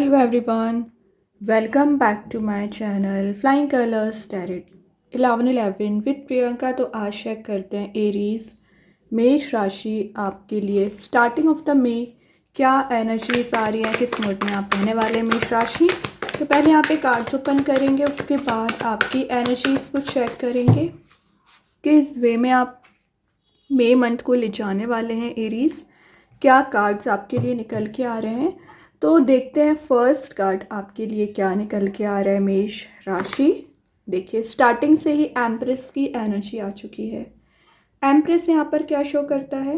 Hello everyone, welcome back to my channel Flying Colors Tarot 1111 with Priyanka. तो आज check करते हैं एरीज मेष राशि आपके लिए स्टार्टिंग ऑफ द मे क्या एनर्जीज आ रही हैं, किस मूड में आप रहने वाले हैं मेष राशि। तो पहले यहाँ पे कार्ड्स ओपन करेंगे, उसके बाद आपकी एनर्जीज को चेक करेंगे किस वे में आप मई मंथ को ले जाने वाले हैं एरीज। क्या कार्ड्स आपके लिए निकल के आ रहे हैं तो देखते हैं फर्स्ट कार्ड आपके लिए क्या निकल के आ रहा है मेष राशि। देखिए स्टार्टिंग से ही एम्प्रेस की एनर्जी आ चुकी है। एम्प्रेस यहाँ पर क्या शो करता है,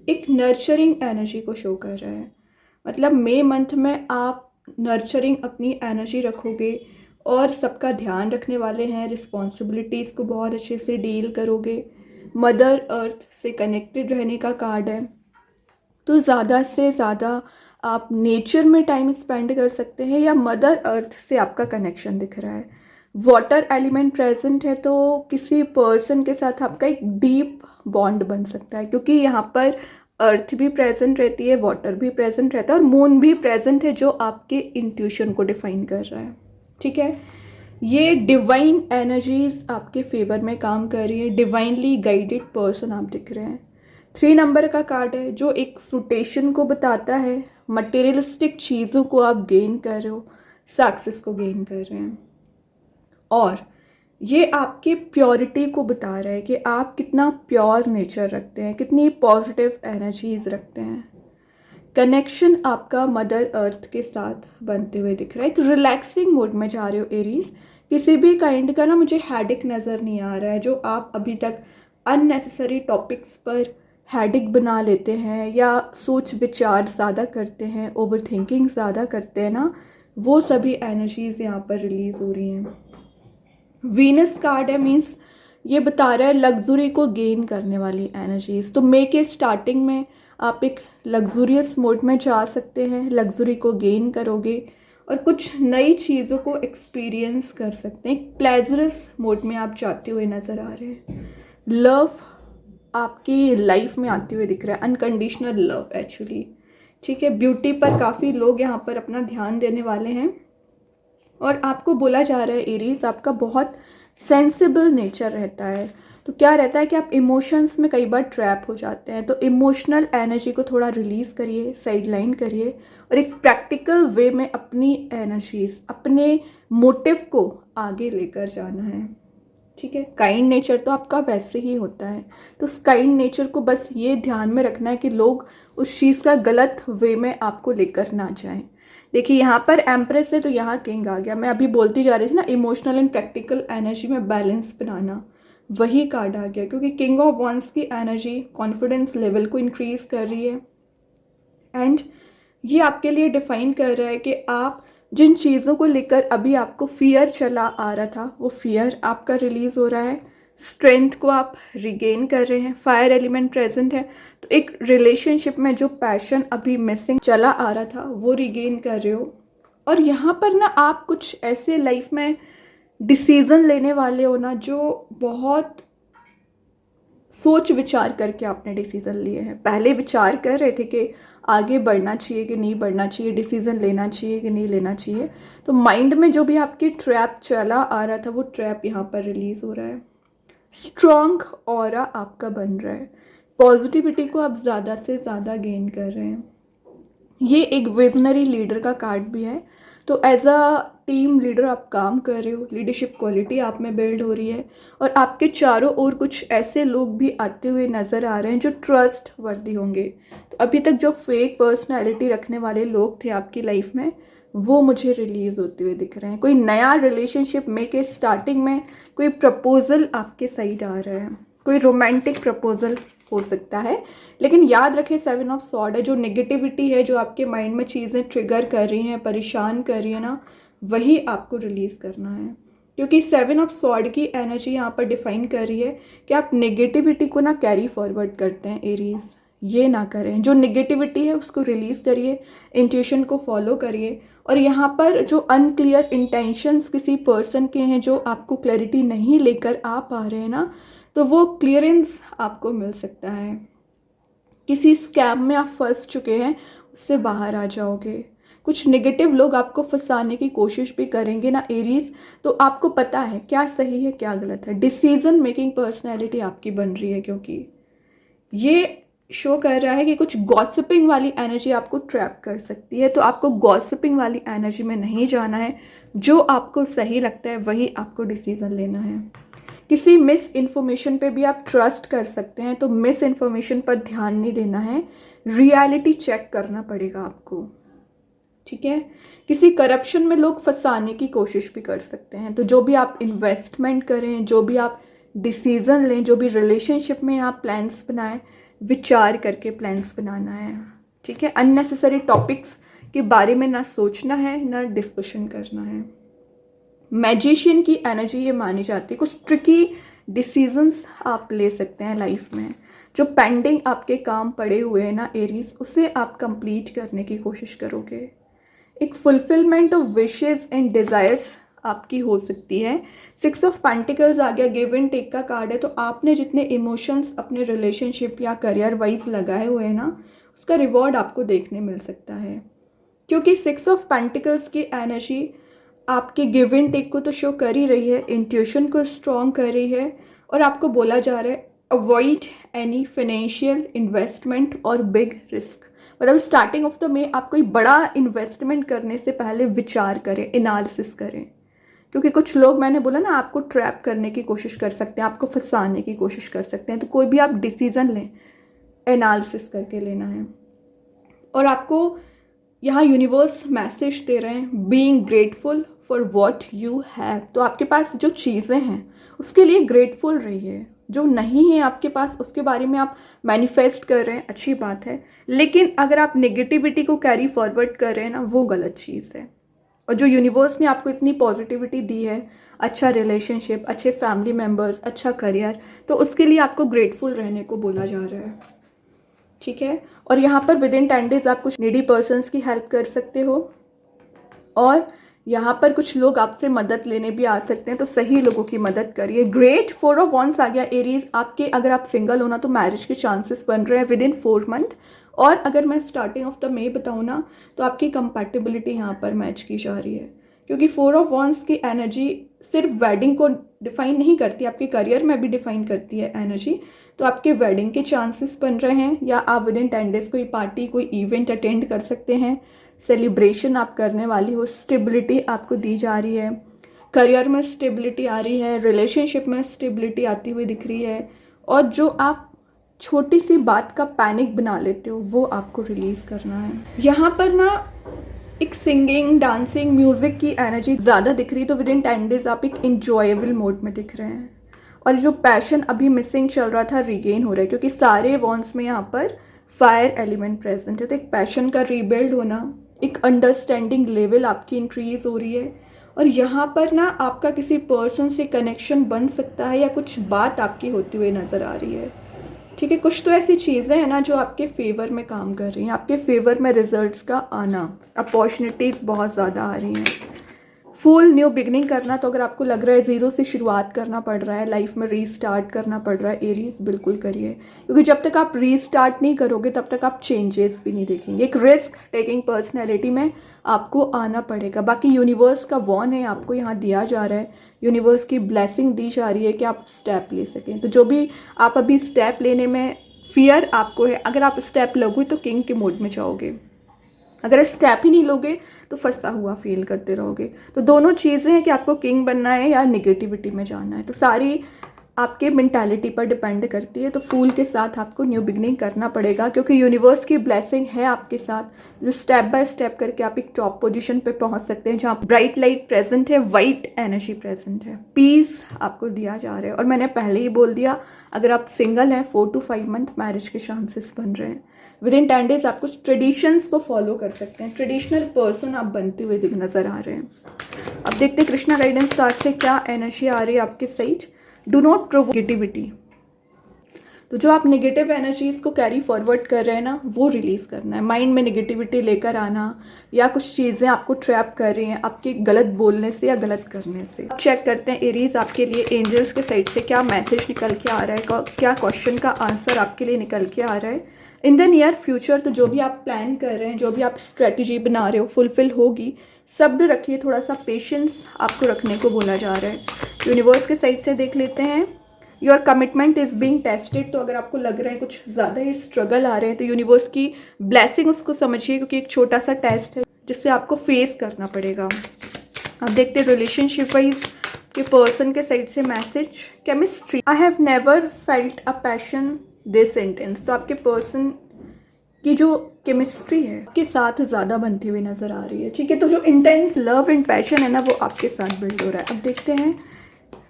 एक नर्चरिंग एनर्जी को शो कर रहा है। मतलब मई मंथ में आप नर्चरिंग अपनी एनर्जी रखोगे और सबका ध्यान रखने वाले हैं, रिस्पॉन्सिबिलिटीज़ को बहुत अच्छे से डील करोगे। मदर अर्थ से कनेक्टेड रहने का कार्ड है, तो ज़्यादा से ज़्यादा आप नेचर में टाइम स्पेंड कर सकते हैं या मदर अर्थ से आपका कनेक्शन दिख रहा है। वाटर एलिमेंट प्रेजेंट है तो किसी पर्सन के साथ आपका एक डीप बॉन्ड बन सकता है, क्योंकि यहाँ पर अर्थ भी प्रेजेंट रहती है, वाटर भी प्रेजेंट रहता है और मून भी प्रेजेंट है जो आपके इंट्यूशन को डिफाइन कर रहा है। ठीक है, ये डिवाइन एनर्जीज आपके फेवर में काम कर रही है। डिवाइनली गाइडेड पर्सन आप दिख रहे हैं। 3 नंबर का कार्ड है जो एक फ्रुटेशन को बताता है। मटेरियलिस्टिक चीज़ों को आप गेन कर रहे हो, सक्सेस को गेन कर रहे हैं, और ये आपके प्योरिटी को बता रहा है कि आप कितना प्योर नेचर रखते हैं, कितनी पॉजिटिव एनर्जीज रखते हैं। कनेक्शन आपका मदर अर्थ के साथ बनते हुए दिख रहा है। एक रिलैक्सिंग मोड में जा रहे हो एरीज। किसी भी काइंड का ना मुझे हैडिक नज़र नहीं आ रहा है, जो आप अभी तक अननेसेसरी टॉपिक्स पर हैडिक बना लेते हैं या सोच विचार ज़्यादा करते हैं, ओवर थिंकिंग ज़्यादा करते हैं ना, वो सभी एनर्जीज़ यहाँ पर रिलीज़ हो रही हैं। वीनस कार्ड है, मीन्स ये बता रहा है लग्जरी को गेन करने वाली एनर्जीज। तो मे के स्टार्टिंग में आप एक लग्जूरियस मोड में जा सकते हैं, लग्जरी को गेन करोगे और कुछ नई चीज़ों को एक्सपीरियंस कर सकते हैं। एक प्लेजरस मोड में आप जाते हुए नज़र आ रहे हैं। लव आपकी लाइफ में आते हुए दिख रहा है, अनकंडीशनल लव एक्चुअली। ठीक है, ब्यूटी पर काफ़ी लोग यहाँ पर अपना ध्यान देने वाले हैं और आपको बोला जा रहा है एरीज आपका बहुत सेंसिबल नेचर रहता है। तो क्या रहता है कि आप इमोशंस में कई बार ट्रैप हो जाते हैं, तो इमोशनल एनर्जी को थोड़ा रिलीज़ करिए, साइडलाइन करिए और एक प्रैक्टिकल वे में अपनी एनर्जीज, अपने मोटिव को आगे लेकर जाना है। ठीक है, काइंड नेचर तो आपका वैसे ही होता है, तो उस काइंड नेचर को बस ये ध्यान में रखना है कि लोग उस चीज़ का गलत वे में आपको लेकर ना जाएं। देखिए यहाँ पर एम्प्रेस है तो यहाँ किंग आ गया। मैं अभी बोलती जा रही थी ना, इमोशनल एंड प्रैक्टिकल एनर्जी में बैलेंस बनाना, वही कार्ड आ गया, क्योंकि किंग ऑफ वंस की एनर्जी कॉन्फिडेंस लेवल को इंक्रीज कर रही है एंड ये आपके लिए डिफाइन कर रहा है कि आप जिन चीज़ों को लेकर अभी आपको फियर चला आ रहा था, वो फियर आपका रिलीज़ हो रहा है। स्ट्रेंथ को आप रिगेन कर रहे हैं। फायर एलिमेंट प्रेजेंट है तो एक रिलेशनशिप में जो पैशन अभी मिसिंग चला आ रहा था वो रिगेन कर रहे हो। और यहाँ पर ना आप कुछ ऐसे लाइफ में डिसीज़न लेने वाले हो ना, जो बहुत सोच विचार करके आपने डिसीज़न लिए हैं। पहले विचार कर रहे थे कि आगे बढ़ना चाहिए कि नहीं बढ़ना चाहिए, डिसीज़न लेना चाहिए कि नहीं लेना चाहिए, तो माइंड में जो भी आपकी ट्रैप चला आ रहा था वो ट्रैप यहाँ पर रिलीज़ हो रहा है। स्ट्रॉन्ग ऑरा आपका बन रहा है। पॉजिटिविटी को आप ज़्यादा से ज़्यादा गेन कर रहे हैं। ये एक विजनरी लीडर का कार्ड भी है, तो एज अ टीम लीडर आप काम कर रहे हो, लीडरशिप क्वालिटी आप में बिल्ड हो रही है और आपके चारों ओर कुछ ऐसे लोग भी आते हुए नज़र आ रहे हैं जो ट्रस्ट वर्दी होंगे। तो अभी तक जो फेक पर्सनालिटी रखने वाले लोग थे आपकी लाइफ में, वो मुझे रिलीज़ होते हुए दिख रहे हैं। कोई नया रिलेशनशिप में के स्टार्टिंग में कोई प्रपोजल आपके साइड आ रहा है, कोई रोमांटिक प्रपोजल हो सकता है। लेकिन याद रखें 7 ऑफ सॉर्ड है, जो नेगेटिविटी है, जो आपके माइंड में चीज़ें ट्रिगर कर रही हैं, परेशान कर रही है ना, वही आपको रिलीज़ करना है। क्योंकि 7 ऑफ सॉर्ड की एनर्जी यहाँ पर डिफाइन कर रही है कि आप नेगेटिविटी को ना कैरी फॉरवर्ड करते हैं एरीज, ये ना करें। जो नेगेटिविटी है उसको रिलीज़ करिए, इंट्यूशन को फॉलो करिए। और यहाँ पर जो अनक्लियर इंटेंशंस किसी पर्सन के हैं, जो आपको क्लैरिटी नहीं लेकर आ पा रहे हैं ना, तो वो क्लियरेंस आपको मिल सकता है। किसी स्कैम में आप फंस चुके हैं, उससे बाहर आ जाओगे। कुछ नेगेटिव लोग आपको फंसाने की कोशिश भी करेंगे ना एरीज, तो आपको पता है क्या सही है क्या गलत है। डिसीजन मेकिंग पर्सनैलिटी आपकी बन रही है, क्योंकि ये शो कर रहा है कि कुछ गॉसिपिंग वाली एनर्जी आपको ट्रैप कर सकती है। तो आपको गॉसिपिंग वाली एनर्जी में नहीं जाना है, जो आपको सही लगता है वही आपको डिसीज़न लेना है। किसी मिस इन्फॉर्मेशन पे भी आप ट्रस्ट कर सकते हैं, तो मिस इन्फॉर्मेशन पर ध्यान नहीं देना है, रियलिटी चेक करना पड़ेगा आपको, ठीक है। किसी करप्शन में लोग फंसाने की कोशिश भी कर सकते हैं, तो जो भी आप इन्वेस्टमेंट करें, जो भी आप डिसीज़न लें, जो भी रिलेशनशिप में आप प्लान्स बनाएं, विचार करके प्लान्स बनाना है, ठीक है। अननेसेसरी टॉपिक्स के बारे में ना सोचना है ना डिस्कशन करना है। मैजिशियन की एनर्जी ये मानी जाती है, कुछ ट्रिकी डिसीजंस आप ले सकते हैं लाइफ में। जो पेंडिंग आपके काम पड़े हुए हैं ना एरीज, उसे आप कंप्लीट करने की कोशिश करोगे। एक fulfilment of wishes and desires आपकी हो सकती है। 6 ऑफ पेंटिकल्स आ गया, गिव एंड टेक का कार्ड है। तो आपने जितने इमोशंस अपने रिलेशनशिप या करियर वाइज लगाए हुए हैं ना, उसका रिवॉर्ड आपको देखने मिल सकता है, क्योंकि 6 ऑफ पेंटिकल्स की एनर्जी आपके गिव एंड टेक को तो शो कर ही रही है, इंट्यूशन को स्ट्रॉन्ग कर रही है, और आपको बोला जा रहा है अवॉइड एनी फाइनेंशियल इन्वेस्टमेंट और बिग रिस्क। मतलब स्टार्टिंग ऑफ द में आप कोई बड़ा इन्वेस्टमेंट करने से पहले विचार करें, एनालिसिस करें, क्योंकि कुछ लोग, मैंने बोला ना, आपको ट्रैप करने की कोशिश कर सकते हैं, आपको फंसाने की कोशिश कर सकते हैं। तो कोई भी आप डिसीज़न लें, एनालिसिस करके लेना है। और आपको यहाँ यूनिवर्स मैसेज दे रहे हैं, being grateful for what you have. तो आपके पास जो चीज़ें हैं उसके लिए ग्रेटफुल रहिए। जो नहीं है आपके पास उसके बारे में आप मैनिफेस्ट कर रहे हैं, अच्छी बात है, लेकिन अगर आप नेगेटिविटी को कैरी फॉरवर्ड कर रहे हैं ना, वो गलत चीज़ है। और जो यूनिवर्स ने आपको इतनी पॉजिटिविटी दी है, अच्छा रिलेशनशिप, अच्छे फैमिली मेम्बर्स, अच्छा करियर, तो उसके लिए आपको ग्रेटफुल रहने को बोला जा रहा है, ठीक है। और यहाँ पर विद इन 10 डेज आप कुछ नीडी पर्सन्स की हेल्प कर सकते हो, और यहाँ पर कुछ लोग आपसे मदद लेने भी आ सकते हैं, तो सही लोगों की मदद करिए। ग्रेट 4 ऑफ वॉन्ड्स आ गया एरीज। आपके, अगर आप सिंगल हो ना, तो मैरिज के चांसेस बन रहे हैं विद इन 4 मंथ। और अगर मैं स्टार्टिंग ऑफ द मे बताऊँ ना, तो आपकी कंपैटिबिलिटी यहाँ पर मैच की जा रही है, क्योंकि 4 ऑफ वॉन्ड्स की एनर्जी सिर्फ वेडिंग को डिफाइन नहीं करती, आपके करियर में भी डिफाइन करती है एनर्जी। तो आपके वेडिंग के चांसेस बन रहे हैं, या आप विद इन 10 डेज कोई पार्टी, कोई इवेंट अटेंड कर सकते हैं, सेलिब्रेशन आप करने वाली हो। स्टेबिलिटी आपको दी जा रही है, करियर में स्टेबिलिटी आ रही है, रिलेशनशिप में स्टेबिलिटी आती हुई दिख रही है। और जो आप छोटी सी बात का पैनिक बना लेते हो, वो आपको रिलीज़ करना है। यहाँ पर ना एक सिंगिंग, डांसिंग, म्यूज़िक की एनर्जी ज़्यादा दिख रही है, तो विद इन 10 डेज आप एक इंजॉयबल मोड में दिख रहे हैं। और जो पैशन अभी मिसिंग चल रहा था, रिगेन हो रहा है, क्योंकि सारे वॉन्ड्स में यहाँ पर फायर एलिमेंट प्रेजेंट है। तो एक पैशन का रीबिल्ड होना, एक अंडरस्टैंडिंग लेवल आपकी इंक्रीज हो रही है। और यहाँ पर ना आपका किसी पर्सन से कनेक्शन बन सकता है, या कुछ बात आपकी होती हुई नज़र आ रही है, ठीक है। कुछ तो ऐसी चीज़ें हैं ना जो आपके फेवर में काम कर रही हैं, आपके फेवर में रिजल्ट्स का आना, अपॉर्चुनिटीज़ बहुत ज़्यादा आ रही हैं। फुल न्यू बिगनिंग करना, तो अगर आपको लग रहा है ज़ीरो से शुरुआत करना पड़ रहा है, लाइफ में रीस्टार्ट करना पड़ रहा है, एरीज बिल्कुल करिए, क्योंकि जब तक आप रीस्टार्ट नहीं करोगे तब तक आप चेंजेस भी नहीं देखेंगे। एक रिस्क टेकिंग पर्सनैलिटी में आपको आना पड़ेगा। बाकी यूनिवर्स का वॉन है, आपको यहाँ दिया जा रहा है, यूनिवर्स की ब्लेसिंग दी जा रही है कि आप स्टेप ले सकें। तो जो भी आप अभी स्टेप लेने में फियर आपको है, अगर आप स्टेप लोगे तो किंग के मोड में जाओगे, अगर स्टेप ही नहीं लोगे तो फंसा हुआ फील करते रहोगे। तो दोनों चीज़ें हैं कि आपको किंग बनना है या नेगेटिविटी में जाना है, तो सारी आपके मेंटालिटी पर डिपेंड करती है। तो फूल के साथ आपको न्यू बिगनिंग करना पड़ेगा, क्योंकि यूनिवर्स की ब्लेसिंग है आपके साथ, जो स्टेप बाय स्टेप करके आप एक टॉप पोजीशन पे पहुंच सकते हैं, जहाँ ब्राइट लाइट प्रेजेंट है, वाइट एनर्जी प्रेजेंट है, पीस आपको दिया जा रहा है। और मैंने पहले ही बोल दिया, अगर आप सिंगल हैं 4 to 5 मंथ मैरिज के चांसेस बन रहे हैं। विद इन 10 डेज आप कुछ ट्रेडिशंस को फॉलो कर सकते हैं, ट्रेडिशनल पर्सन आप बनते हुए दिख नज़र आ रहे हैं। अब देखते हैं कृष्णा गाइडेंस कार्ड से क्या एनर्जी आ रही है आपके side. Do not provoke negativity, तो जो आप नेगेटिव एनर्जीज को कैरी फॉरवर्ड कर रहे हैं ना, वो रिलीज़ करना है। माइंड में नेगेटिविटी लेकर आना, या कुछ चीज़ें आपको ट्रैप कर रही हैं आपके गलत बोलने से या गलत करने से। अब चेक करते हैं एरीज आपके लिए एंजल्स के साइड से क्या मैसेज निकल के आ रहा है, क्या क्वेश्चन का आंसर आपके लिए निकल के आ रहा है। इन द नियर फ्यूचर तो जो भी आप प्लान कर रहे हैं, जो भी आप स्ट्रेटजी बना रहे हो फुलफिल होगी। सब्र रखिए, थोड़ा सा पेशेंस आपको रखने को बोला जा रहा है। यूनिवर्स के साइड से देख लेते हैं। Your commitment is being tested. तो अगर आपको लग रहा है कुछ ज़्यादा ही स्ट्रगल आ रहे हैं तो यूनिवर्स की ब्लेसिंग उसको समझिए, क्योंकि एक छोटा सा टेस्ट है जिससे आपको फेस करना पड़ेगा। आप देखते हैं रिलेशनशिप वाइज के पर्सन के साइड से message, chemistry. I have never felt a passion this intense. तो आपके पर्सन की जो केमिस्ट्री है आपके साथ ज़्यादा बनती हुई नज़र आ रही है, ठीक है। तो जो इंटेंस लव एंड पैशन है ना, वो आपके साथ बिल्ड हो रहा है। अब देखते हैं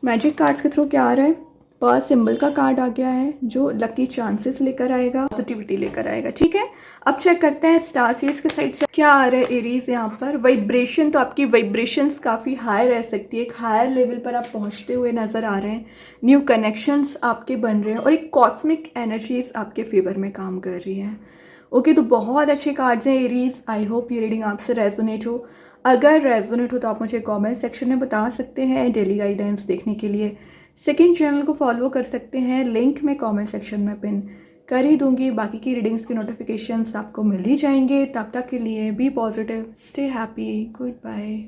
मैजिक कार्ड्स के थ्रू क्या आ रहा है। पर्स सिंबल का कार्ड आ गया है जो लकी चांसेस लेकर आएगा, पॉजिटिविटी लेकर आएगा, ठीक है। अब चेक करते हैं स्टार सीड्स के साइड से क्या आ रहा है एरीज यहाँ पर। वाइब्रेशन, तो आपकी वाइब्रेशंस काफ़ी हाई रह सकती है, एक हायर लेवल पर आप पहुँचते हुए नज़र आ रहे हैं। न्यू कनेक्शंस आपके बन रहे हैं और एक कॉस्मिक एनर्जीज आपके फेवर में काम कर रही हैं। ओके, तो बहुत अच्छे कार्ड्स हैं एरीज। आई होप ये रीडिंग आपसे रेजोनेट हो। अगर रेजोनेट हो तो आप मुझे कमेंट सेक्शन में बता सकते हैं। डेली गाइडेंस देखने के लिए सेकंड चैनल को फॉलो कर सकते हैं, लिंक मैं कमेंट सेक्शन में पिन कर ही दूंगी। बाकी की रीडिंग्स की नोटिफिकेशंस आपको मिल ही जाएंगे। तब तक के लिए be positive, stay happy, good bye.